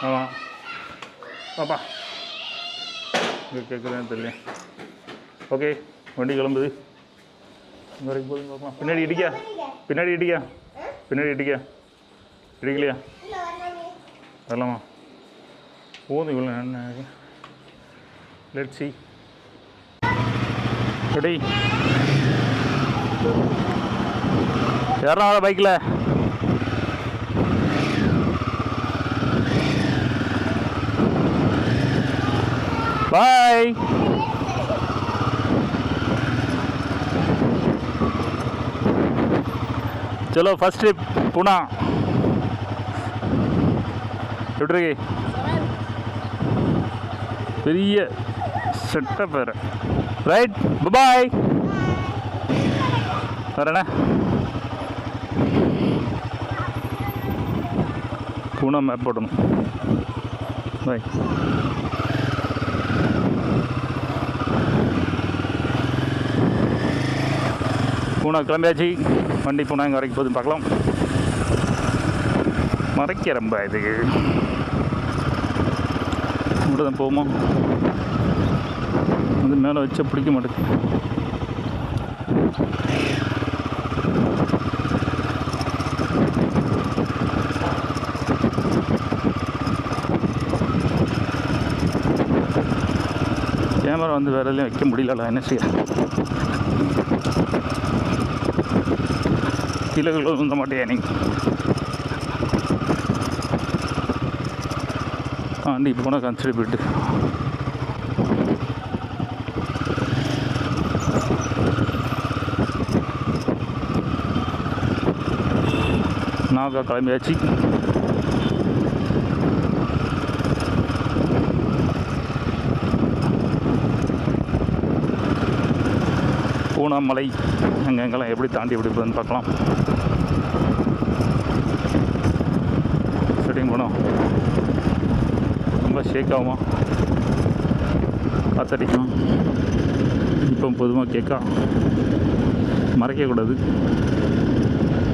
ஆமாம் பாப்பா இங்கே கேட்குறேன்னு தெரியல. ஓகே வண்டி கிளம்புது. இங்கே வரைக்கும் போதும் பார்க்கலாம். பின்னாடி இடிக்கா இடிக்கலையா வரலாமா? போதும் இவ்வளோ என்ன லெட்ஸ் சீ. ரெடி ஏறனால பைக்கில் பாய். चलो फर्स्ट ट्रिप पुणे. எப்படி இருக்கு? பெரிய செட்டப் வேறு. Right bye. வரண்ணே பூனா மேப் போடணும். பாய். பூனா கிளம்பியாச்சு. வண்டி பூனா இங்கே வரைக்கும் போதும் பார்க்கலாம். மறைக்க ரொம்ப இதுக்கு இப்படி தான் போகுமா? வந்து மேலே வச்சா பிடிக்க மாட்டேங்குது. கேமரா வந்து வேற எதுலையும் வைக்க முடியல. என்ன செய்ய? கீழே உந்த மாட்டேயா நீ? நீ போனால் கன்சிடர் போயிட்டு நாகா கிளம்பியாச்சு. பூனா மலை அங்கெங்கெல்லாம் எப்படி தாண்டி எப்படி போகுதுன்னு பார்க்கலாம். செட்டிங் போனோம். ரொம்ப ஷேக் ஆகுமா? காத்தடிக்கும். இப்போ பொதுவாக கேட்கா மறைக்கக்கூடாது.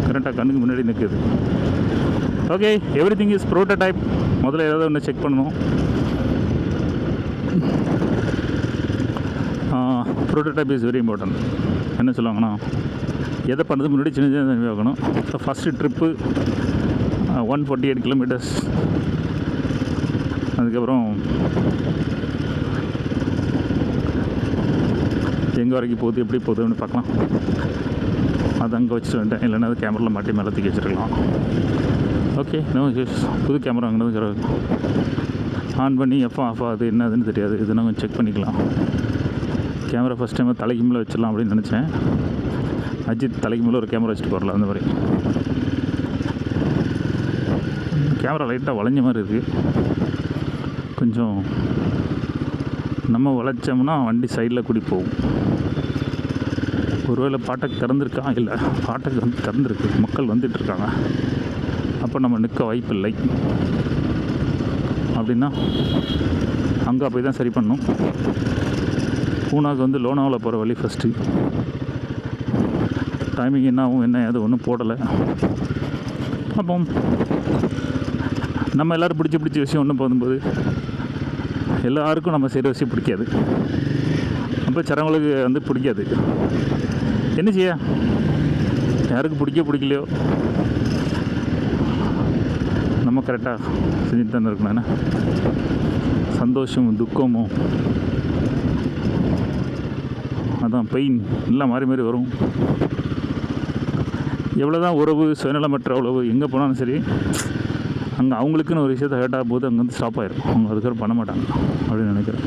கரெக்டாக கண்ணுக்கு முன்னாடி நிற்குது. Okay every thing is prototype. முதல்ல ஏதாவது ஒன்று செக் பண்ணணும். Prototype is very important. என்ன சொல்லுவாங்கன்னா எதை பண்ணுறது முன்னாடி சின்ன சின்ன ஆகணும். So first trip 148 kilometres. அதுக்கப்புறம் எங்கே வரைக்கும் போகுது எப்படி போகுதுன்னு பார்க்கலாம். அது அங்கே வச்சுட்டு வந்துட்டேன். இல்லைன்னா அது கேமராவில் மாட்டி மேலே தூக்கி வச்சுருக்கலாம். ஓகே நோ புது கேமரா வாங்கினது ஆன் பண்ணி எப்போ ஆஃப் ஆகுது என்ன அதுன்னு தெரியாது. இது நாங்கள் செக் பண்ணிக்கலாம். கேமரா ஃபஸ்ட் டைம் தலைக்கு மேலே வச்சிடலாம் அப்படின்னு நினச்சேன். அஜித் தலைக்கு மேலே ஒரு கேமரா வச்சுட்டு போகலாம். அந்த மாதிரி கேமரா லைட்டாக வளைஞ்ச மாதிரி இருக்குது. கொஞ்சம் நம்ம வளைச்சோம்னா வண்டி சைடில் கூடி போகும். ஒருவேளை பாட்டக்கு திறந்துருக்கா? இல்லை, பாட்டக்கு வந்து திறந்துருக்கு. மக்கள் வந்துட்டுருக்காங்க. அப்போ நம்ம நிற்க வாய்ப்பு இல்லை. அப்படின்னா அங்கே போய் தான் சரி பண்ணணும். பூனாவுக்கு வந்து லோனாவில் போகிற வழி ஃபஸ்ட்டு. டைமிங் என்ன ஆகும் என்ன அது ஒன்றும் போடலை. அப்போ நம்ம எல்லோரும் பிடிச்ச விஷயம் ஒன்றும் போகும்போது எல்லாருக்கும் நம்ம செய்கிற விஷயம் பிடிக்காது. அப்போ சிறவங்களுக்கு வந்து பிடிக்காது. என்ன செய்ய? யாருக்கு பிடிக்கலையோ நம்ம கரெக்டாக செஞ்சுட்டு தானே இருக்கணும். என்ன சந்தோஷமும் துக்கமும் அதான் பெயின் எல்லாம் மாறி மாறி வரும். எவ்வளோ தான் உறவு சுயநலமற்ற உறவு எங்கே போனாலும் சரி, அங்கே அவங்களுக்குன்னு ஒரு விஷயத்தை ஹேர்ட் ஆகும் போது அங்கே வந்து ஸ்டாப் ஆகிடும். அவங்க அதுக்கப்புறம் பண்ண மாட்டாங்க அப்படின்னு நினைக்கிறேன்.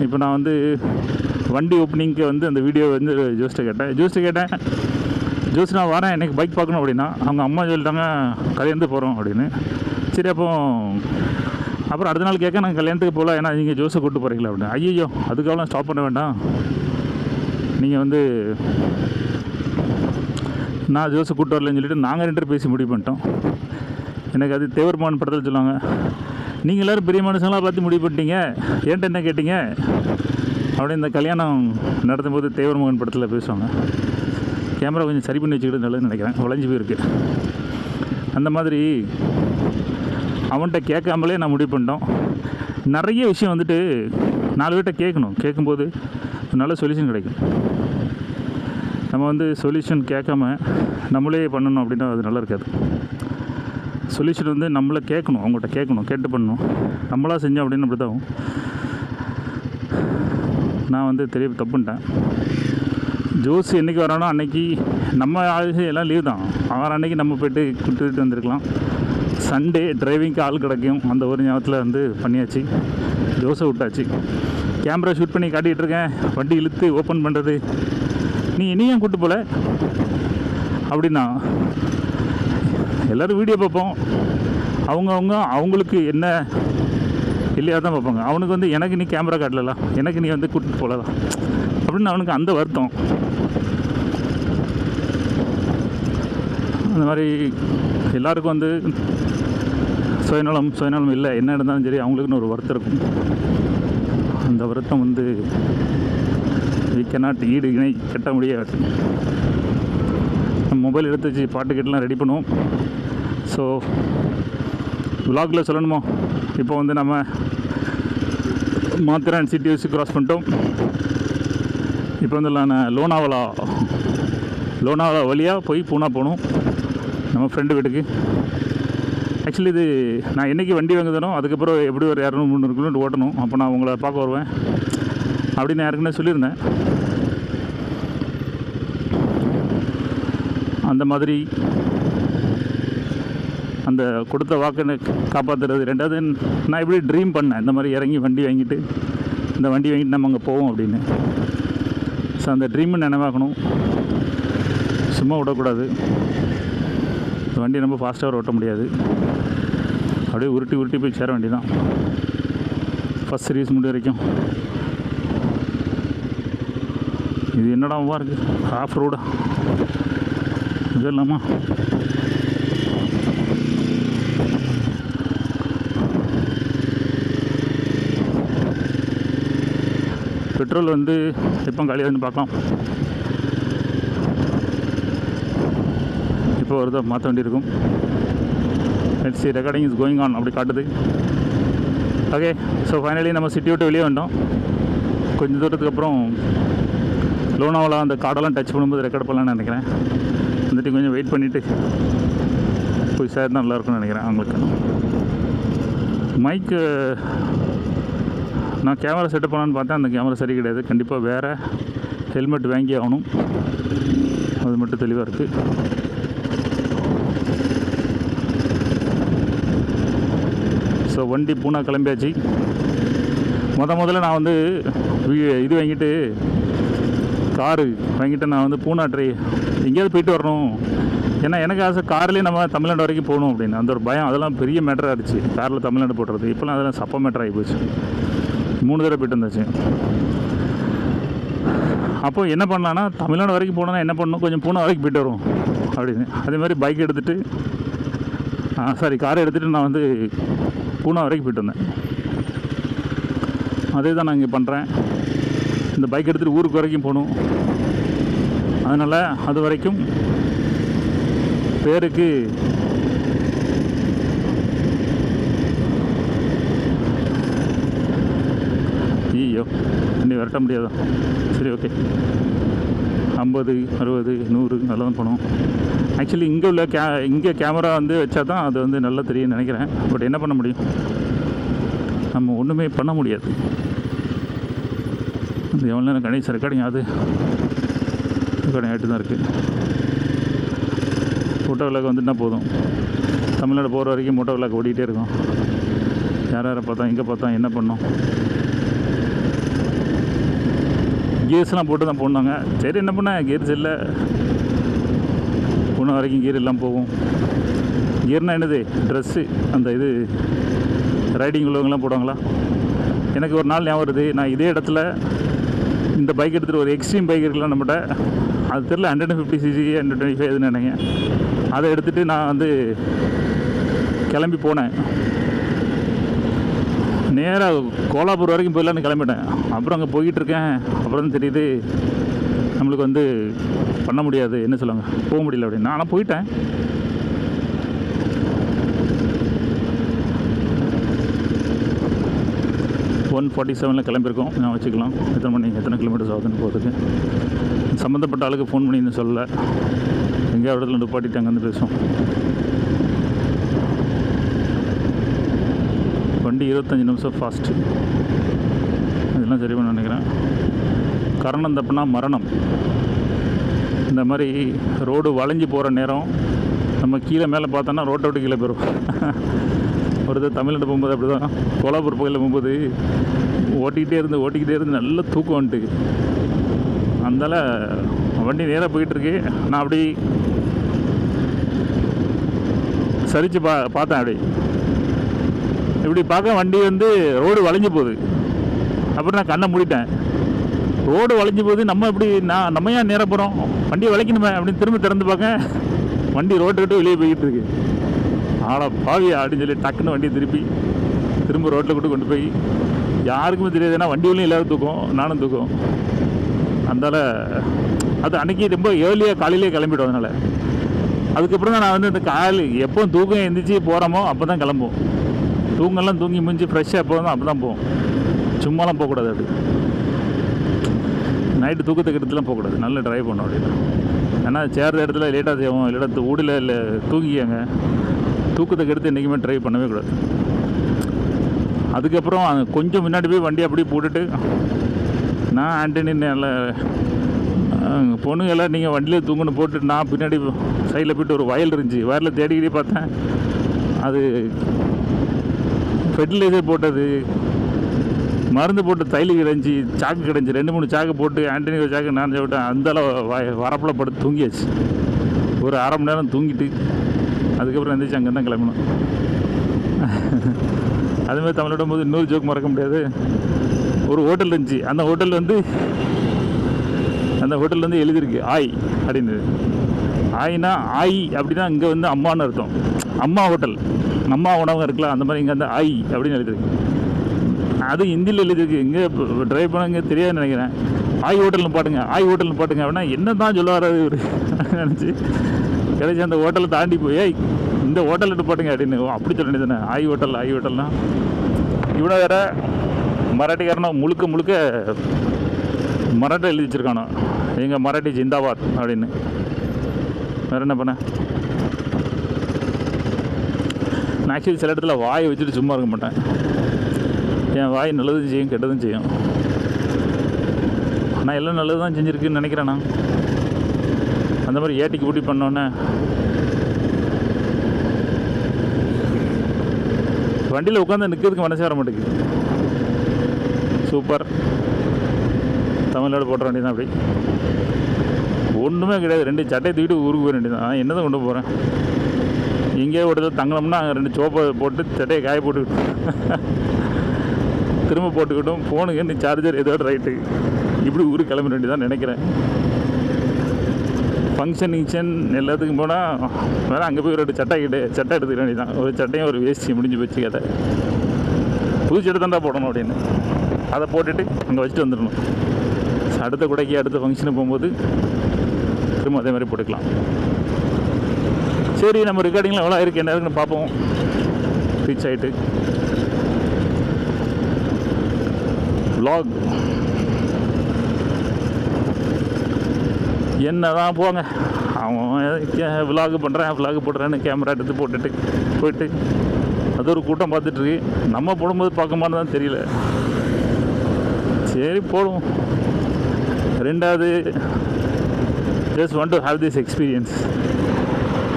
இப்போ நான் வந்து வண்டி ஓப்பனிங்க்கு வந்து அந்த வீடியோ வந்து ஜோஸ்ட்டை கேட்டேன் ஜோஸ் நான் வரேன் எனக்கு பைக் பார்க்கணும் அப்படின்னா, அவங்க அம்மா சொல்லிட்டாங்க கல்யாணத்துக்கு போகிறோம் அப்படின்னு. சரி அப்புறம் அடுத்த நாள் கேட்க நாங்கள் கல்யாணத்துக்கு போகல, ஏன்னா நீங்கள் ஜோஸை கூப்பிட்டு போகிறீங்களா அப்படின்னு. ஐயோ அதுக்கெல்லாம் ஸ்டாப் பண்ண வேண்டாம், நீங்கள் வந்து நான் ஜோஸை கூப்பிட்டு வரலன்னு சொல்லிவிட்டு நாங்கள் 2 பேரும் பேசி முடிவு பண்ணிட்டோம். எனக்கு அது தேவர்மான் படத்தில் சொல்லுவாங்க, நீங்கள் எல்லோரும் பெரிய மனுஷங்களாம் பார்த்து முடிவு பண்ணிட்டீங்க, ஏன்ட்ட என்ன கேட்டீங்க அப்படி. இந்த கல்யாணம் நடத்தும் போது தேவர்மகன் படத்தில் பேசுவாங்க. கேமரா கொஞ்சம் சரி பண்ணி வச்சுக்கிட்டு நல்லதுன்னு நினைக்கிறேன். வளைஞ்சு போயிருக்கு. அந்த மாதிரி அவன்கிட்ட கேட்காமலே நான் முடிவு பண்ணிட்டோம். நிறைய விஷயம் வந்துட்டு 4 பேர்கிட்ட கேட்கணும். கேட்கும்போது நல்ல சொல்யூஷன் கிடைக்கும். நம்ம வந்து சொல்யூஷன் கேட்காம நம்மளே பண்ணணும் அப்படின்னா அது நல்லா இருக்காது. சொல்யூஷன் வந்து நம்மளை கேட்கணும், அவங்கள்ட்ட கேட்கணும், கேட்டு பண்ணணும். நம்மளாக செஞ்சோம் அப்படின்னு அப்படி தான். நான் வந்து தப்பு பண்ணிட்டேன். ஜோஸ் என்றைக்கு வரானோ அன்றைக்கி நம்ம ஆளுங்க எல்லாம் லீவ் தான். அவர் அன்றைக்கி நம்ம போய்ட்டு கூப்பிட்டு வந்திருக்கலாம். சண்டே டிரைவிங்க்கு ஆள் கிடைக்கும் அந்த ஒரு ஞாபகத்தில் வந்து பண்ணியாச்சு. ஜோஸை விட்டாச்சு. கேமரா ஷூட் பண்ணி காட்டிகிட்டு இருக்கேன். வண்டி இழுத்து ஓப்பன் பண்ணுறது, நீ இனியும் கூப்பிட்டு போகல அப்படின்னா எல்லோரும் வீடியோ பார்ப்போம். அவங்களுக்கு என்ன இல்லையா தான் பார்ப்பாங்க. அவனுக்கு வந்து எனக்கு நீ கேமரா காட்டலாம், எனக்கு நீ வந்து கூப்பிட்டு போகலாம் அப்படின்னு அவனுக்கு அந்த வருத்தம். அந்த மாதிரி எல்லாருக்கும் வந்து சுயநலம் இல்லை. என்ன இருந்தாலும் சரி அவங்களுக்குன்னு ஒரு வருத்தம் இருக்கும். அந்த வருத்தம் வந்து வி கேனாட் ஈடு இணை கட்ட முடியாது. மொபைல் எடுத்து வச்சு பாட்டு கேட்டெலாம் ரெடி பண்ணுவோம். ஸோ விலாகில் சொல்லணுமோ, இப்போ வந்து நம்ம மாத்திரான் சிட்டி வச்சு க்ராஸ் பண்ணிட்டோம். இப்போ வந்து நான் லோனாவலா வழியாக போய் பூனா போகணும் நம்ம ஃப்ரெண்டு வீட்டுக்கு. ஆக்சுவலி இது நான் என்றைக்கு வண்டி வாங்குதனோ அதுக்கப்புறம் எப்படி ஒரு 200-300 கிலோமீட்டர் ஓட்டணும். அப்போ நான் உங்களை பார்க்க வருவேன் அப்படின்னு யாருக்குன்னே சொல்லியிருந்தேன். அந்த மாதிரி அந்த கொடுத்த வாக்குன்னு காப்பாற்றுறது. ரெண்டாவது நான் எப்படி ட்ரீம் பண்ணேன், இந்த மாதிரி இறங்கி வண்டி வாங்கிட்டு நம்ம அங்கே போவோம் அப்படின்னு. ஸோ அந்த ட்ரீமை நினைவாக்கணும், சும்மா விடக்கூடாது. வண்டி ரொம்ப ஃபாஸ்ட்டாக ஓட்ட முடியாது. அப்படியே உருட்டி போய் சேர வேண்டி தான் ஃபஸ்ட் சர்வீஸ் முடிய வரைக்கும். இது என்னடாவா இருக்குது, ஆஃப் ரோடா இது இல்லாமா? பெட்ரோல் வந்து எப்போ காலியாகுதுன்னு பார்க்கலாம். இப்போ வருதா மாற்ற வேண்டி இருக்கும். Let's see, recording is going on அப்படி காட்டுது. ஓகே, ஸோ ஃபைனலி நம்ம சிட்டி விட்டு வெளியே வந்தோம். கொஞ்சம் தூரத்துக்கு அப்புறம் லோனாவலா அந்த காடெல்லாம் டச் பண்ணும்போது ரெக்கார்ட் பண்ணலான்னு நினைக்கிறேன். வந்துட்டு கொஞ்சம் வெயிட் பண்ணிவிட்டு போய் சேர்ந்து நல்லாயிருக்கும்னு நினைக்கிறேன். அவங்களுக்கு மைக்கு நான் கேமரா செட்டப் பண்ணலான்னு பார்த்தேன். அந்த கேமரா சரி கிடையாது. கண்டிப்பாக வேறு ஹெல்மெட் வாங்கி ஆகணும். அது மட்டும் தெளிவாக இருக்குது. ஸோ வண்டி பூனா கிளம்பியாச்சு. முதல்ல நான் வந்து இது வாங்கிட்டு காரு வாங்கிட்டு நான் வந்து பூனா எங்கேயாவது போயிட்டு வரணும். ஏன்னா எனக்கு ஆசை கார்லேயே நம்ம தமிழ்நாடு வரைக்கும் போகணும் அப்படின்னு. அந்த ஒரு பயம், அதெல்லாம் பெரிய மேட்டராக இருந்துச்சு காரில் தமிழ்நாடு போடுறது. இப்போலாம் அதெல்லாம் சப்ப மேட்டர் ஆகி போச்சு. 3 தடவை போய்ட்டு வந்தாச்சு. அப்போ என்ன பண்ணலான்னா, தமிழ்நாடு வரைக்கும் போனோன்னா என்ன பண்ணணும், கொஞ்சம் பூனா வரைக்கும் போய்ட்டு வரும் அப்படின்னு. அதே மாதிரி பைக் எடுத்துகிட்டு காரை எடுத்துகிட்டு நான் வந்து பூனா வரைக்கும் போய்ட்டு வந்தேன். அதே தான் நான் இங்கே பண்ணுறேன். இந்த பைக் எடுத்துகிட்டு ஊருக்கு வரைக்கும் போகணும். அதனால் அது வரைக்கும் பேருக்கு ஐயோ வண்டி விரட்ட முடியாதா? சரி, ஓகே. 50, 60, 100 நல்லா தான் போகணும். ஆக்சுவலி இங்கே உள்ள இங்கே கேமரா வந்து வச்சா தான் அது வந்து நல்லா தெரியும்னு நினைக்கிறேன். பட் என்ன பண்ண முடியும், நம்ம ஒன்றுமே பண்ண முடியாது. அது எவ்வளோ நேரம் கணேஷ் ரெக்கார்டிங் ஆகிட்டு தான் இருக்குது. மோட்டோ விளாக் வந்துட்டுனா போதும். தமிழ்நாடு போகிற வரைக்கும் மோட்டோ விளாக் ஓடிக்கிட்டே இருக்கும். யாரை பார்த்தா எங்கே பார்த்தா என்ன பண்ணோம். கியர்ஸ்லாம் போட்டு தான் போனாங்க. சரி, என்ன பண்ண, கியர்ஸ் இல்லை. போன வரைக்கும் கியர் எல்லாம் போகும். கியர்னால் என்னது, ட்ரெஸ்ஸு, அந்த இது ரைடிங் உள்ளவங்களாம் போடுவாங்களா. எனக்கு ஒரு நாள் ஞாபகம் வருது. நான் இதே இடத்துல இந்த பைக் எடுத்துகிட்டு ஒரு எக்ஸ்ட்ரீம் பைக் இருக்கலாம் நம்மகிட்ட, அது தெரில 150cc 125 எதுன்னு நினைங்க. அதை எடுத்துகிட்டு நான் வந்து கிளம்பி போனேன். நேராக கோலாப்பூர் வரைக்கும் போயிடலான்னு கிளம்பிட்டேன். அப்புறம் அங்கே போய்கிட்டுருக்கேன். அப்புறம் தான் தெரியுது நம்மளுக்கு வந்து பண்ண முடியாது, என்ன சொல்லுவாங்க, போக முடியல அப்படின்னு. நான் போயிட்டேன். 1:47 கிளம்பியிருக்கோம். நான் வச்சுக்கலாம் எத்தனை மணி எத்தனை கிலோமீட்டர்ஸ் ஆகுதுன்னு போகிறதுக்கு. சம்மந்தப்பட்ட ஆளுக்கு ஃபோன் பண்ணி இன்னும் சொல்லலை. எங்கேயா இடத்துல நிப்பாட்டிட்டு அங்கேருந்து பேசுவோம். வண்டி 25 நிமிஷம் ஃபாஸ்ட்டு. இதெல்லாம் சரி பண்ண நினைக்கிறேன். கரணம் தப்புனா மரணம். இந்த மாதிரி ரோடு வளைஞ்சி போகிற நேரம் நம்ம கீழே மேலே பார்த்தோன்னா ரோட்டை விட்டு கீழே போயிடும். ஒருத்தர் தமிழ்நாடு போகும்போது அப்படி தான், கோலாப்பூர் பகுதியில் போகும்போது ஓட்டிக்கிட்டே இருந்து நல்ல தூக்கம் வந்துட்டு, அதனால் வண்டி நேராக போயிட்டுருக்கு. நான் அப்படி சரித்து பார்த்தேன். இப்படி பார்க்க வண்டி வந்து ரோடு வளைஞ்சி போகுது. அப்புறம் நான் கண்ணை மூடிட்டேன். ரோடு வளைஞ்சி போகுது, நம்ம எப்படி நம்ம ஏன் நேராக போகிறோம், வண்டியை வளைக்கணுமே அப்படின்னு திரும்ப திறந்து பார்க்க வண்டி ரோட்டை விட்டு வெளியே போய்கிட்டு இருக்கு. ஆளா பாவியா அப்படின்னு சொல்லி டக்குன்னு வண்டியை திரும்ப ரோட்டில் கொண்டு போய் யாருக்குமே தெரியாது. ஏன்னா வண்டி வழியும் எல்லோரும் தூக்கம், நானும் தூக்கம். அதனால் அது அன்றைக்கி ரொம்ப ஏர்லியாக காலையிலே கிளம்பிடும். அதனால் அதுக்கப்புறம் தான் நான் வந்து இந்த எப்போ தூக்கம் எந்திரிச்சு போகிறோமோ அப்போ தான் கிளம்புவோம். தூங்கெல்லாம் தூங்கி முடிஞ்சு ஃப்ரெஷ்ஷாக எப்போ தான் அப்போ தான் போவோம். சும்மாலாம் போகக்கூடாது. அப்படி நைட்டு தூக்கத்துக்கு இடத்துலாம் போகக்கூடாது. நல்லா ட்ரைவ் பண்ணோம் அப்படின்னு. ஏன்னா சேர்ற இடத்துல லேட்டாக செய்வோம், இல்லைடா ஊடில் இல்லை தூங்கிக்காங்க. தூக்கத்துக்கு எடுத்து என்றைக்குமே ட்ரைவ் பண்ணவே கூடாது. அதுக்கப்புறம் கொஞ்சம் முன்னாடி போய் வண்டி அப்படியே போட்டுட்டு நான் ஆண்டனி நல்ல பொண்ணுங்கெல்லாம் நீங்கள் வண்டியில் தூங்கணும் போட்டு நான் பின்னாடி சைடில் போய்ட்டு ஒரு வயல் இருந்துச்சு, வயலில் தேடிக்கிட்டே பார்த்தேன். அது ஃபெர்டிலைசர் போட்டது, மருந்து போட்டு தைலி கிடஞ்சி, சாக்கு கிடஞ்சி, 2-3 சாக்கு போட்டு ஆண்டனி ஒரு சாக்கு நான் விட்டேன். அந்தளவு வரப்பில் படுத்து தூங்கியாச்சு. ஒரு அரை மணி நேரம் தூங்கிட்டு அதுக்கப்புறம் எந்திரிச்சு அங்கே தான் கிளம்பணும். அதுமாதிரி தமிழோட போது இன்னொரு ஜோக் மறக்க முடியாது. ஒரு ஹோட்டல் இருந்துச்சு. அந்த ஹோட்டல் வந்து எழுதியிருக்கு ஆய் அப்படின்னு. ஆயினா ஆய் அப்படின்னா இங்கே வந்து அம்மான்னு அர்த்தம். அம்மா ஹோட்டல், அம்மா உணவகம் இருக்கலாம், அந்த மாதிரி இங்கே வந்து ஆய் அப்படின்னு எழுதிருக்கு. அது ஹிந்தியில் எழுதிருக்கு. இங்கே ட்ரைவ் பண்ண இங்கே தெரியாதுன்னு நினைக்கிறேன். ஆய் ஹோட்டல்னு பாட்டுங்க அப்படின்னா என்ன தான் சொல்ல வராது இவர் நினச்சி கிடைச்சி அந்த ஹோட்டலை தாண்டி போய் இந்த ஹோட்டலில் பாட்டுங்க அப்படின்னு அப்படி சொல்ல வேண்டியது தானே. ஆய் ஹோட்டல்னா இவ்வளோ வேற மராட்டிக்காரனா முழுக்க மராட்டி எழுதி வச்சுருக்கானோ, எங்கள் மராட்டி ஜிந்தாபாத் அப்படின்னு. வேறு என்ன பண்ண? நான் ஆக்சுவலி சில இடத்துல வாயை வச்சுட்டு சும்மா இருக்க மாட்டேன். என் வாய் நல்லதும் செய்யும் கெட்டதும் செய்யும். ஆனால் எல்லாம் நல்லது தான் செஞ்சுருக்குன்னு நினைக்கிறேன். நான் அந்த மாதிரி ஏட்டிக்கு பூட்டி பண்ணோன்னே வண்டியில் உட்காந்து நிற்கிறதுக்கு மனசே வர மாட்டேங்குது. சூப்பர், தமிழ்நாடு போட்ட வண்டி தான். அப்படி ஒன்றுமே கிடையாது. 2 சட்டையை தூக்கிட்டு ஊருக்கு போய் வேண்டியது தான். என்ன தான் கொண்டு போகிறேன்? எங்கேயோ ஒரு இடத்துல தங்கினோம்னா அங்கே 2 சோப்பை போட்டு சட்டையை காய போட்டுக்கிட்டோம், திரும்ப போட்டுக்கிட்டோம். ஃபோனுக்கு நீ சார்ஜர் ஏதோ ரைட்டு இப்படி ஊருக்கு கிளம்ப வேண்டியதான் நினைக்கிறேன். ஃபங்க்ஷன் எல்லாத்துக்கும் போனால் வேறு அங்கே போய் 2 சட்டை எடுத்துக்க வேண்டியதான். ஒரு சட்டையும் ஒரு வேஷ்டி முடிஞ்சு போச்சு. கதை புது சட்டை தாண்டா போடணும் அப்படின்னு அதை போட்டுட்டு அங்கே வச்சுட்டு வந்துடணும். அடுத்த குடைக்கு அடுத்த ஃபங்க்ஷனுக்கு போகும்போது திரும்ப அதே மாதிரி போட்டுக்கலாம். சரி, நம்ம ரெக்கார்டிங்கில் எவ்வளோ இருக்குது என்ன இருக்குன்னு பார்ப்போம். ரீச் ஆகிட்டு விலாக் என்ன தான் போங்க, அவன் விலாகு போடுறேன்னு கேமரா எடுத்து போயிட்டு அது ஒரு கூட்டம் பார்த்துட்ருக்கு. நம்ம போடும்போது பார்க்குமான்னு தான் தெரியல. சரி போடுவோம். ரெண்டாவது just want to have this experience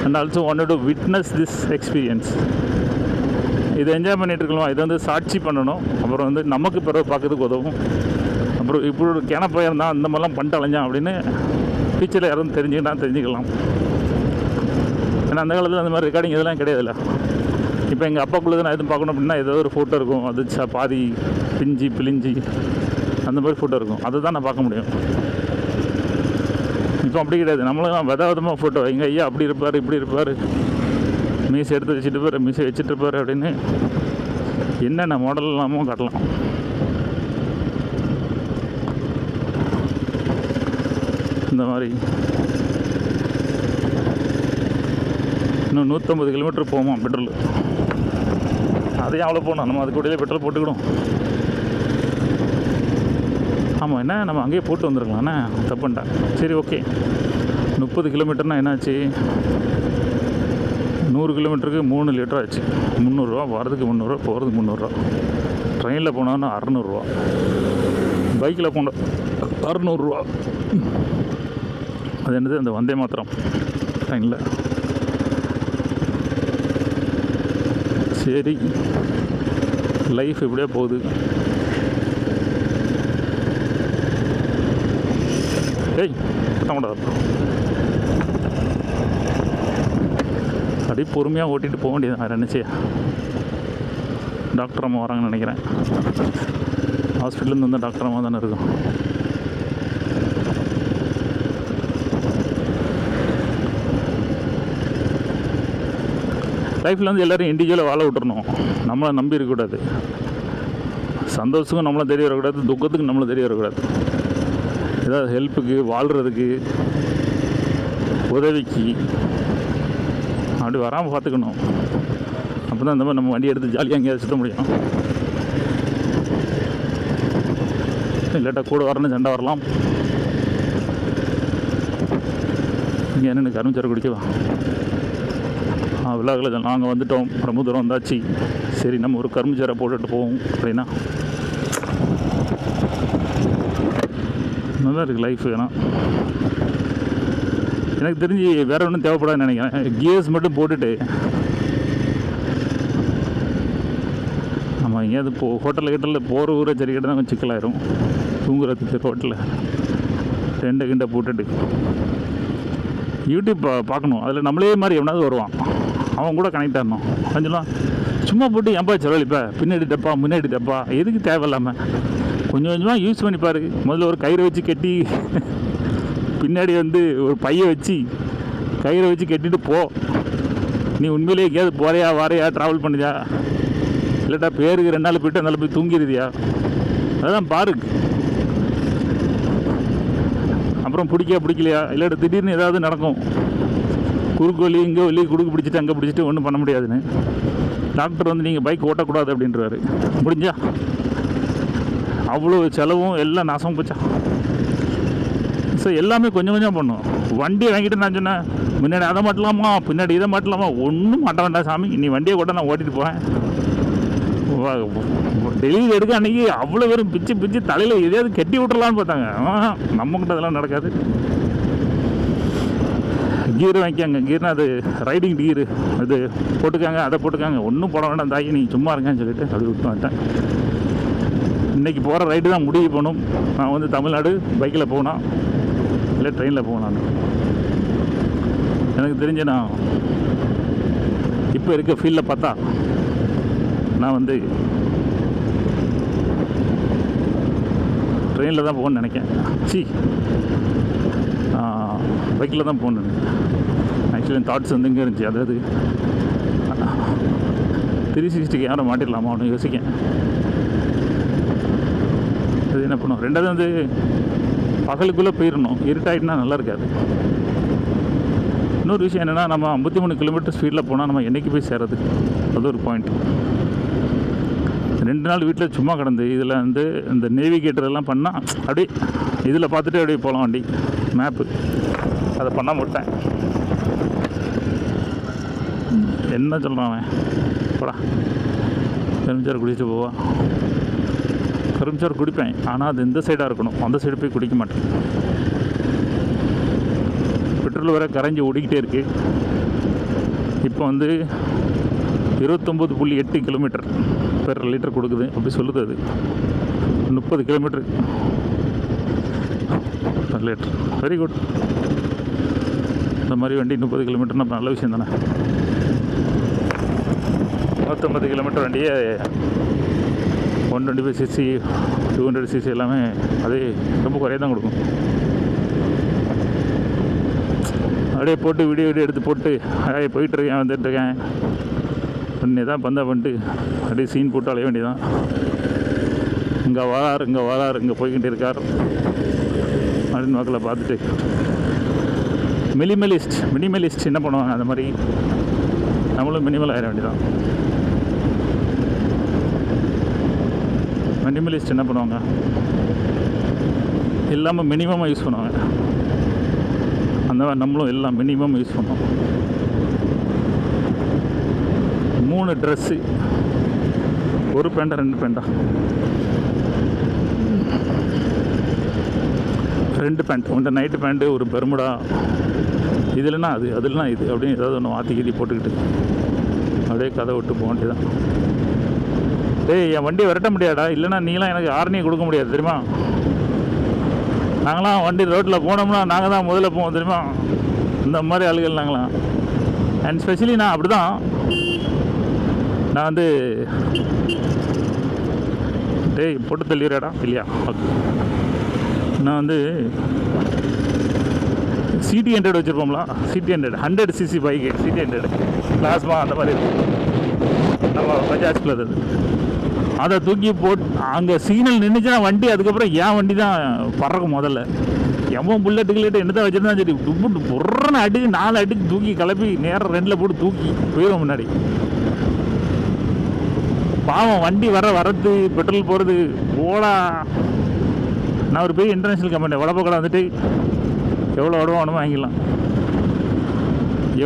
and also wanted to witness this experience. இதை என்ஜாய் பண்ணிகிட்டு இருக்கலாம். இதை வந்து சாட்சி பண்ணணும். அப்புறம் வந்து நமக்கு பிறகு பார்க்கறதுக்கு உதவும். அப்புறம் இப்படி ஒரு கிணப்பையாக இருந்தால் அந்த மாதிரிலாம் பண்ணிட்டு அலைஞ்சான் அப்படின்னு ஃபியூச்சரில் யாரும் தெரிஞ்சுக்கலாம். ஏன்னா அந்த காலத்தில் அந்த மாதிரி ரெக்கார்டிங் இதெல்லாம் கிடையாதுல்ல. இப்போ எங்கள் அப்பாக்குள்ளது நான் எதுவும் பார்க்கணும் அப்படின்னா ஏதோ ஒரு ஃபோட்டோ இருக்கும், அது பாதி பிழிஞ்சி அந்த மாதிரி ஃபோட்டோ இருக்கும், அதை தான் நான் பார்க்க முடியும். இப்போ அப்படி கிடையாது. நம்மளும் விதமாக ஃபோட்டோ, எங்கள் ஐயா அப்படி இருப்பார் இப்படி இருப்பார், மீசை எடுத்து வச்சுட்டு மீசை வச்சுட்டு அப்படின்னு என்னென்ன மாடல் இல்லாமல் காட்டலாம். இந்த மாதிரி இன்னும் 150 கிலோமீட்டர் போவோம் பெட்ரோல். அதையும் அவ்வளோ போகணும். நம்ம அதுக்கு கூடயே பெட்ரோல் போட்டுக்கிடும். ஆமாம், என்ன நம்ம அங்கேயே போட்டு வந்துருக்கலாம்ண்ணே, தப்புண்டா. சரி, ஓகே. 30 கிலோமீட்டர்னால் என்னாச்சு? 100 கிலோமீட்டருக்கு 3 லிட்டர் ஆச்சு. 300 ரூபா, வரதுக்கு 300 ரூபா, போகிறதுக்கு 300 ரூபா. ட்ரெயினில் போனோன்னா 600 ரூபா, பைக்கில் போன 600 ரூபா. அது என்னது, அந்த வந்தே மாத்திரம் ட்ரெயினில். சரி, லைஃப் இப்படியே போகுது. ஏய், கூடாது. அப்படியே பொறுமையாக ஓட்டிகிட்டு போக வேண்டியது. வேறு என்ன செய்ய? டாக்டர் அம்மா வராங்கன்னு நினைக்கிறேன். ஹாஸ்பிட்டலேருந்து வந்தால் டாக்டர் அம்மா தானே இருக்கும். லைஃப்பில் வந்து எல்லோரும் இண்டிவிஜுவலாக வாழ விட்டுறணும். நம்மளை நம்பி இருக்கக்கூடாது. சந்தோஷத்துக்கும் நம்மளும் தெரிய வரக்கூடாது, துக்கத்துக்கும் நம்மளும் தெரிய வரக்கூடாது. ஏதாவது ஹெல்ப்புக்கு, வாழ்கிறதுக்கு, உதவிக்கு அப்படி வராமல் பார்த்துக்கணும். அப்போ தான் இந்த மாதிரி நம்ம வண்டி எடுத்து ஜாலியாக எங்கேயாவது சுற்ற முடியும். இல்லாட்டா கூட வரணும், சண்டை வரலாம். இங்கே என்னென்ன கரும்புச்சாறு குடிக்கவா? விழாக்கள் நாங்கள் வந்துவிட்டோம், ரொம்ப தூரம் வந்தாச்சு. சரி, நம்ம ஒரு கரும்புச்சாரை போட்டுட்டு போவோம் அப்படின்னா நல்லா இருக்குது லைஃப். ஏன்னா எனக்கு தெரிஞ்சு வேறு ஒன்றும் தேவைப்படாதுன்னு நினைக்கிறேன். கியர்ஸ் மட்டும் போட்டுட்டு நம்ம எங்கேயாவது ஹோட்டலில் போகிற ஊரை சரி கிட்ட தான் கொஞ்சம் சிக்கலாயிரும். தூங்குறதுக்கு ரோட்டில் டெண்டை கிண்டை போட்டுட்டு யூடியூப் பார்க்கணும். அதில் நம்மளே மாதிரி எவனாவது வருவான், அவன் கூட கனெக்ட் ஆகணும். கொஞ்சம் சும்மா போட்டு ஏன்பா செலவழிப்பா, பின்னாடி டப்பா முன்னாடி டப்பா, எதுக்கு தேவையில்லாமல் கொஞ்சம் கொஞ்சமாக யூஸ் பண்ணிப்பார். முதல்ல ஒரு கயிறை வச்சு கட்டி, பின்னாடி வந்து ஒரு பையை வச்சு கயிறை வச்சு கட்டிட்டு போ. நீ உண்மையிலேயே எங்கேயாவது போறியா வாரையா, ட்ராவல் பண்ணியா, இல்லாட்டா பேருக்கு 2 நாள் போய்ட்டு 2 நாள் போய் தூங்கிடுதியா, அதெல்லாம் பாரு. அப்புறம் பிடிக்கலையா, இல்லாட்ட திடீர்னு ஏதாவது நடக்கும், குறுக்கு வலி இங்கே வலி, குறுக்கு பிடிச்சிட்டு அங்கே பிடிச்சிட்டு ஒன்றும் பண்ண முடியாதுன்னு டாக்டர் வந்து நீங்கள் பைக் ஓட்டக்கூடாது அப்படின்றாரு. முடிஞ்சா அவ்வளோ செலவும் எல்லாம் நாசம் போச்சா. ஸோ எல்லாமே கொஞ்சம் கொஞ்சம் பண்ணும். வண்டியை வாங்கிட்டு நான் சொன்னேன், முன்னாடி அதை மாட்டலாமா, பின்னாடி இதை மாட்டலாமா, ஒன்றும் மாட்ட வேண்டாம் சாமி, நீ வண்டியை கூட நான் ஓட்டிகிட்டு போவேன். டெலிவரி எடுக்க அன்றைக்கி அவ்வளோ பேரும் பிச்சு தலையில் எதையாவது கட்டி விட்டுறலான்னு பார்த்தாங்க. நம்மக்கிட்ட அதெல்லாம் நடக்காது. கீர் வாங்கிக்காங்க, கீர்னா அது ரைடிங் கீரு, அது போட்டுக்காங்க, அதை போட்டுக்காங்க, ஒன்றும் போட வேண்டாம் தாயி, நீ சும்மா இருக்கேன்னு சொல்லிட்டு அப்படி விட்டு வந்துட்டேன். இன்றைக்கி போகிற ரைடு தான் முடிவு போகணும். நான் வந்து தமிழ்நாடு பைக்கில் போகணும், இல்லை ட்ரெயினில் போகணும். எனக்கு தெரிஞ்ச நான் இப்போ இருக்க ஃபீல்டில் பார்த்தா நான் வந்து ட்ரெயினில் தான் போகணுன்னு நினைக்கிறேன். பைக்கில் தான் போகணுன்னு. ஆக்சுவலி என் தாட்ஸ் வந்து இங்கே இருந்துச்சு. அதாவது 360 கேமரா மாட்டிடலாமா அவனு யோசிக்கேன். அது என்ன பண்ணும், ரெண்டாவது வந்து பகலுக்குள்ளே போயிடணும், இருட்டாயிட்டுனா நல்லா இருக்காது. இன்னொரு விஷயம் என்னென்னா, நம்ம 53 கிலோமீட்டர் ஸ்பீடில் போனால் நம்ம என்றைக்கு போய் சேரது, அது ஒரு பாயிண்ட். 2 நாள் வீட்டில் சும்மா கிடந்து இதில் வந்து இந்த நேவிகேட்டர் எல்லாம் பண்ணால் அப்படியே இதில் பார்த்துட்டு அப்படியே போகலாம் வண்டி மேப்பு. அதை பண்ண மாட்டேன். என்ன சொல்கிறான் அவன், போடா கரும்புச்சாறு குடிச்சிட்டு போவா. கரும்புச்சாறு குடிப்பேன், ஆனால் அது இந்த சைடாக இருக்கணும், அந்த சைடு போய் குடிக்க மாட்டேன். பெட்ரோல் வர கரைஞ்சி ஓடிக்கிட்டே இருக்குது. இப்போ வந்து 29.8 கிலோமீட்டர் பெர் லிட்டர் கொடுக்குது அப்படி சொல்லுது. அது 30 kilometre per litre. Very good. இந்த மாதிரி வண்டி 30 கிலோமீட்டர்னா நல்ல விஷயம் தானே. 150 கிலோமீட்டர் வண்டியே 125cc 200cc எல்லாமே அதே ரொம்ப குறைய தான் கொடுக்கும். அப்படியே போட்டு வீடியோ எடுத்து போட்டு போயிட்டுருக்கேன் வந்துட்டுருக்கேன் பண்ணி தான் பந்தா பண்ணிட்டு அப்படியே சீன் போட்டு அலைய வேண்டியதான். இங்கே வரார் இங்கே போய்கிட்டு இருக்கார் அப்படின்னு மக்களை பார்த்துட்டு மினிமலிஸ்ட் என்ன பண்ணுவாங்க, அந்த மாதிரி நம்மளும் மினிமல் ஆயிட வேண்டியதான். மினிமலிஸ்ட் என்ன பண்ணுவாங்க, இல்லாமல் மினிமமாக யூஸ் பண்ணுவாங்க. அந்த மாதிரி நம்மளும் எல்லாம் மினிமம் யூஸ் பண்ணோம். 3 ட்ரெஸ்ஸு, 1 பேண்டா 2 பேண்டா, 2 பேண்ட், ஒன்று நைட்டு பேண்ட்டு, ஒரு பெர்முடா, இதுலன்னா அது, அதுலனா இது, அப்படின்னு ஏதாவது ஒன்று மாற்றி கீதி போட்டுக்கிட்டு அப்படியே கதை விட்டு போக வேண்டியதான். டேய், என் வண்டியை விரட்ட முடியாடா, இல்லைன்னா நீலாம் எனக்கு ஆர்னியை கொடுக்க முடியாது தெரியுமா? நாங்களாம் வண்டி ரோட்டில் போனோம்னா நாங்கள் தான் முதல்ல போவோம் தெரியுமா? இந்த மாதிரி ஆளுகள் நாங்களாம். அண்ட் ஸ்பெஷலி நான் அப்படி தான். நான் வந்து டேய் போட்டு தள்ளிடுறாடா இல்லையா? ஓகே, நான் வந்து சிடி 100 வச்சுருப்போம்ல, CT 100 CC bike, CT 100 plasma அந்த மாதிரி இருக்கும் நம்ம பஜாஜ் ப்ளஸ். அது அதை தூக்கி போட்டு அங்கே சிக்னல் நின்றுச்சுன்னா வண்டி, அதுக்கப்புறம் என் வண்டி தான் பறக்கும் முதல்ல. எவன் புல்லெட்டு என்ன தான் வச்சுருந்தா சரி, துப்பு பொறன்னு அடிச்சு 4 அடிச்சு தூக்கி கிளப்பி நேரம் 2ல் போட்டு தூக்கி போயிடும் முன்னாடி. பாவம் வண்டி வரது பெட்ரோல் போகிறது போடா. நான் ஒரு பெரிய இன்டர்நேஷ்னல் கம்பெனி வடப்பக்கடை வந்துட்டு எவ்வளோ உடம்பு வாங்கிடலாம்.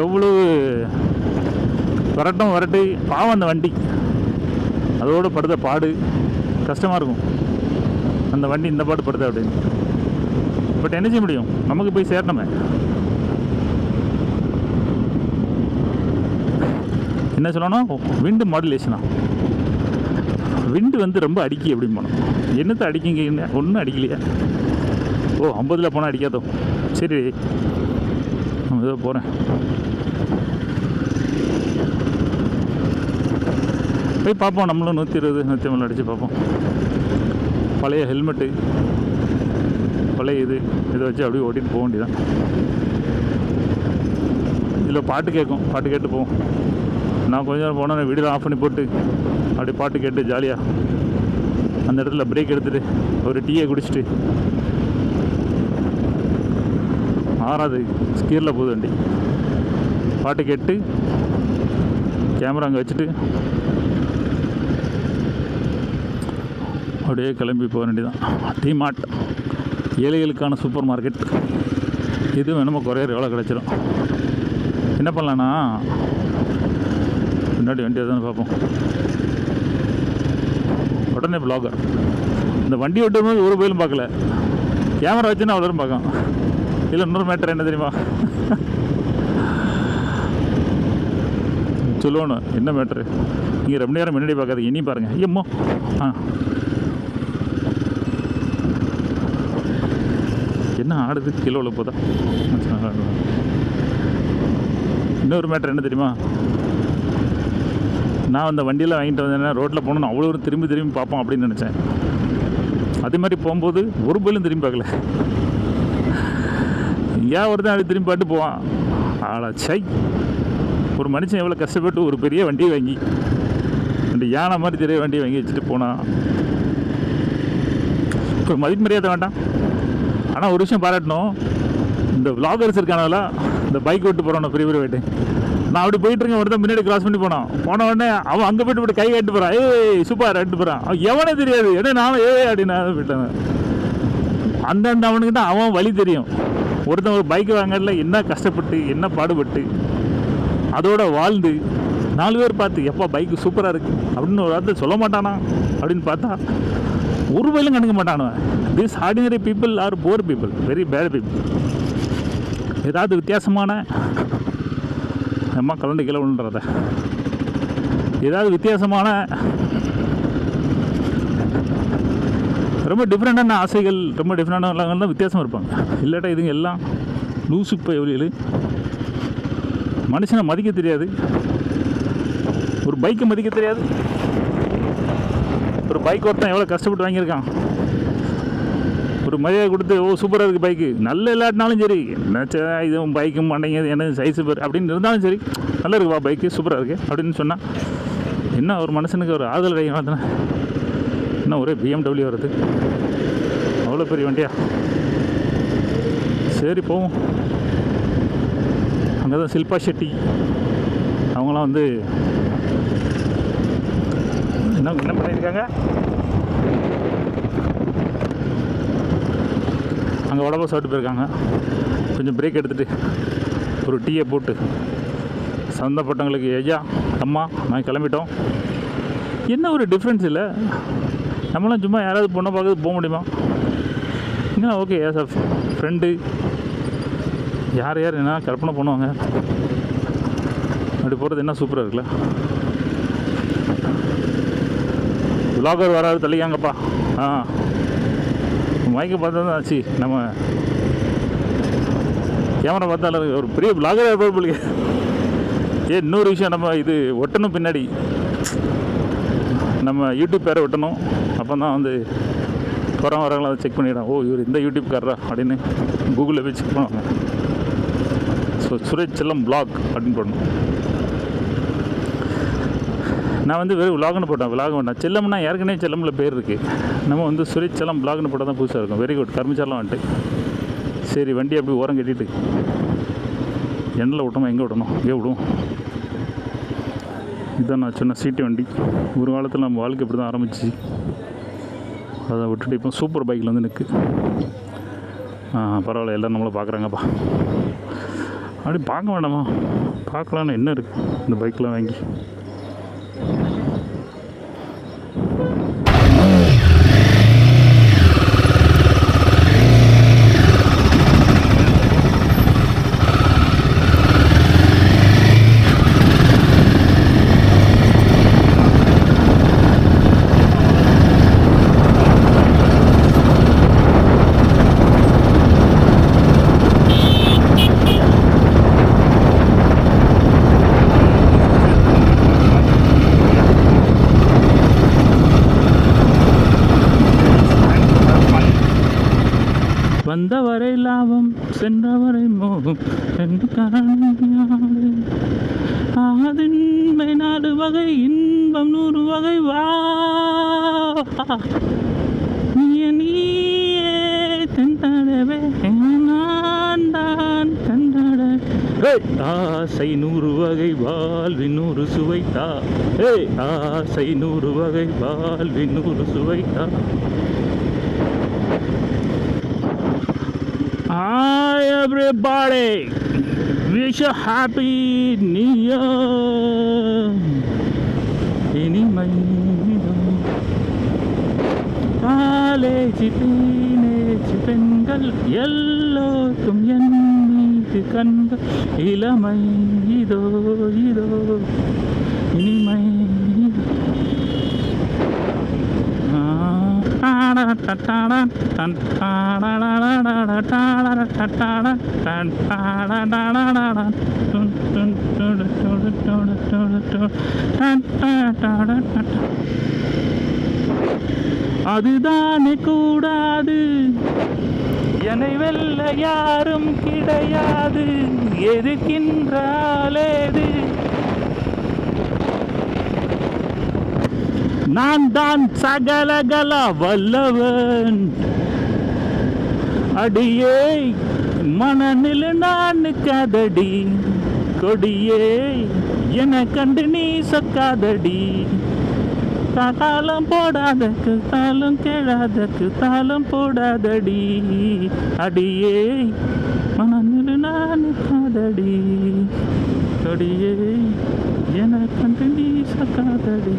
எவ்வளோ வரட்டு பாவம் அந்த வண்டி, அதோடு படுத்த பாடு கஷ்டமாக இருக்கும். அந்த வண்டி இந்த பாடு படுத்த அப்படின்னு. பட் என்ன செய்ய முடியும், நமக்கு போய் சேரணுமே. என்ன சொல்லணும், விண்டு மாடுலேஷனா, விண்டு வந்து ரொம்ப அடிக்கி அப்படின்னு போனோம். என்னத்தை அடிக்கிங்க, ஒன்றும் அடிக்கலையா? ஓ 50ல் போனால் அடிக்காதோ, சரி நான் ஏதோ போகிறேன். போய் பார்ப்போம், நம்மளும் 120 150 அடித்து பார்ப்போம். பழைய ஹெல்மெட்டு, பழைய இதை வச்சு அப்படியே ஓட்டிகிட்டு போக வேண்டியதான். இதில் பாட்டு கேட்கும், பாட்டு கேட்டு போவோம். நான் கொஞ்ச நேரம் போனால் வீடியோ ஆஃப் பண்ணி போட்டு அப்படி பாட்டு கேட்டு ஜாலியாக அந்த இடத்துல பிரேக் எடுத்துகிட்டு ஒரு டீயை குடிச்சிட்டு 6வது ஸ்கீரில் போகுது வண்டி, பாட்டு கேட்டு கேமரா அங்கே வச்சுட்டு அப்படியே கிளம்பி போக வேண்டியதான். டிமார்ட், ஏழைகளுக்கான சூப்பர் மார்க்கெட். இது வேணுமோ கொரியர் எவ்வளோ கிடச்சிரும். என்ன பண்ணலான்னா முன்னாடி வண்டி எதுன்னு பார்ப்போம். உடனே ப்ளாகர் இந்த வண்டி ஓட்டும்போது ஒரு போயிலும் பார்க்கல, கேமரா வச்சுன்னா அவ்வளோ பார்க்கலாம். இல்லை இன்னொரு மேட்டர் என்ன தெரியுமா சொல்லணும், என்ன மேட்ரு, நீங்கள் ரொம்ப நேரம் முன்னாடி பார்க்காதீங்க, இனி பாருங்கள். ஐயம்மோ என்ன ஆடுது, கிலோவில் போதா. இன்னொரு மேட்ரு என்ன தெரியுமா, நான் அந்த வண்டியில் வாங்கிட்டு வந்தேன்னா ரோட்டில் போகணுன்னு அவ்வளோ ஒரு திரும்பி பார்ப்போம் அப்படின்னு நினச்சேன். அதே மாதிரி போகும்போது ஒரு போயிலும் திரும்பி பார்க்கல. ஏன் ஒருத்தன் அப்படி திரும்பி பார்த்து போவான். ஆளா சை, ஒரு மனுஷன் எவ்வளோ கஷ்டப்பட்டு ஒரு பெரிய வண்டியை வாங்கி, ரெண்டு யானை மாதிரி பெரிய வண்டியை வாங்கி வச்சுட்டு போனான். ஒரு மதிப்பு மரியாதை வேண்டாம். ஆனால் ஒரு விஷயம் பாராட்டணும், இந்த விளாகர்ஸ் இருக்கானல, இந்த பைக் விட்டு போகிறான் பெரிய பெரிய வெயிட்டு. நான் அப்படி போயிட்டுருக்கேன், ஒருத்தன் முன்னாடி கிராஸ் பண்ணி போனான். போன உடனே அவன் அங்கே போய்ட்டு கை கட்டு போகிறான், ஏய் சூப்பர் எடுத்து போகிறான். அவன் எவனே தெரியாது, ஏன்னா நானும் அப்படின்னு போயிட்டேன். அந்தந்த அவனுக்கிட்ட அவன் வழி தெரியும். ஒருத்தன் ஒரு பைக் வாங்கல என்ன கஷ்டப்பட்டு என்ன பாடுபட்டு அதோட வாழ்ந்து 4 பேர் பார்த்து எப்போ பைக்கு சூப்பராக இருக்குது அப்படின்னு ஒரு வார்த்தை சொல்ல மாட்டானா அப்படின்னு பார்த்தா ஒரு வயலும் கணக்க மாட்டானுவன். This ordinary people are poor people, very bad people. ஏதாவது வித்தியாசமான அம்மா கலண்டு கிளவுன்றத, ஏதாவது வித்தியாசமான ரொம்ப டிஃப்ரெண்டான ஆசைகள், ரொம்ப டிஃப்ரெண்டான தான் வித்தியாசம் இருப்பாங்க. இல்லாட்டா இதுங்க எல்லாம் லூசு பையல். மனுஷனை மதிக்க தெரியாது, ஒரு பைக்கை மதிக்க தெரியாது. ஒரு பைக் ஒருத்தன் எவ்வளோ கஷ்டப்பட்டு வாங்கியிருக்கான், ஒரு மரியாதை கொடுத்து ஓ சூப்பராக இருக்குது பைக்கு, நல்ல இல்லாட்டினாலும் சரி, என்னச்சா இது பைக்கும் மாட்டேங்க என்ன சைஸு பேர் அப்படின்னு இருந்தாலும் சரி, நல்லா இருக்குவா பைக்கு சூப்பராக இருக்குது அப்படின்னு சொன்னால் என்ன ஒரு மனுஷனுக்கு ஒரு ஆதல் அடையும். இன்னும் ஒரே BMW வருது, அவ்வளோ பெரிய வண்டியா. சரி போவோம். அங்கே தான் ஷில்பா ஷெட்டி அவங்களாம் வந்து என்ன பண்ணியிருக்காங்க, அங்கே வடை பாஸ் சாப்பிட்டு போயிருக்காங்க. கொஞ்சம் பிரேக் எடுத்துகிட்டு ஒரு டீயை போட்டு சந்தப்பட்டவங்களுக்கு ஐயா அம்மா நான் கிளம்பிட்டோம். என்ன ஒரு டிஃப்ரென்ஸ் இல்லை, நம்மளாம் சும்மா யாராவது பொண்ணை பார்க்கறது போக முடியுமா? என்ன ஓகே ஏஸ் அ ஃப்ரெண்டு யார் யார் என்ன கற்பனை பண்ணுவாங்க, அப்படி போகிறது என்ன சூப்பராக இருக்குல்ல. விலாகர் வராது தள்ளிக்காங்கப்பா. மைக்கை பார்த்தா தான் ஆச்சு, நம்ம கேமரா பார்த்தாலும் ஒரு பெரிய விலாகர் இருப்பார் போலிங்க. இன்னொரு விஷயம், நம்ம இது ஒட்டணும், பின்னாடி நம்ம யூடியூப் பேரை ஒட்டணும். அப்போ தான் வந்து வரவங்களாம் அதை செக் பண்ணிவிடும். ஓ இவர் இந்த யூடியூப்காரரா அப்படின்னு கூகுளில் போய் செக் பண்ணுவாங்க. ஸோ சுரேஷ் செல்லம் விலாக் அப்படின்னு போடணும். நான் வந்து வெறும் விலாக்னு போட்டேன், விலாக் வேண்டாம். செல்லம்னா ஏற்கனவே செல்லமில் பேர் இருக்குது. நம்ம வந்து சுரேஷ் செல்லம் விலாக்னு போட்டால் தான் புதுசாக இருக்கும். Very good. கர்மச்சாரெலாம் வந்துட்டு சரி வண்டி அப்படி ஓரம் கட்டிட்டு எண்ணில் விட்டோமா, எங்கே விடணும் எங்கே விடுவோம். இதுதான் நான் சொன்ன சீட்டு வண்டி. ஒரு காலத்தில் நம்ம வாழ்க்கை இப்படி தான் ஆரம்பிச்சு, அதை விட்டுட்டு இப்போ சூப்பர் பைக்கில் வந்து நிற்கு. பரவாயில்ல, எல்லோரும் நம்மளை பார்க்குறாங்கப்பா. அப்படி பார்க்க வேண்டாமா, பார்க்கலான்னு என்ன இருக்குது இந்த பைக்கெலாம் வாங்கி. வந்தவரை லாபம் சென்றவரை மோகம் என்று காதின்மை 4 வகை இன்பம் 100 வகை வா நீயே தென்றடவே நான் தான் கண்டட ஆசை 100 வகை வாழ்வின் 100 சுவைத்தா. ஆசை 100 வகை வாழ்வின் 100 சுவைத்தா. Hi everybody, wish a happy new year. இனிமை காலேஜ் டீனேஜ் பெண்கள் எல்லோருக்கும் என் மீது கண்கள். இளமை இதோ இதோ இனிமை. அதுதானே கூடாது, என்னை வெல்ல யாரும் கிடையாது, எதுக்கின்றாலேது நான் தான் சகலகல வல்லவன். அடியே மனநில நான் கதடி கொடியே என கண்டு நீ சொக்காதடி. தாளம் போடாதக்கு தாளம் கேளாதக்கு தாளம் போடாதடி. அடியே மனநில நான் காதடி கொடியே என கண்டு நீ சொக்காதடி.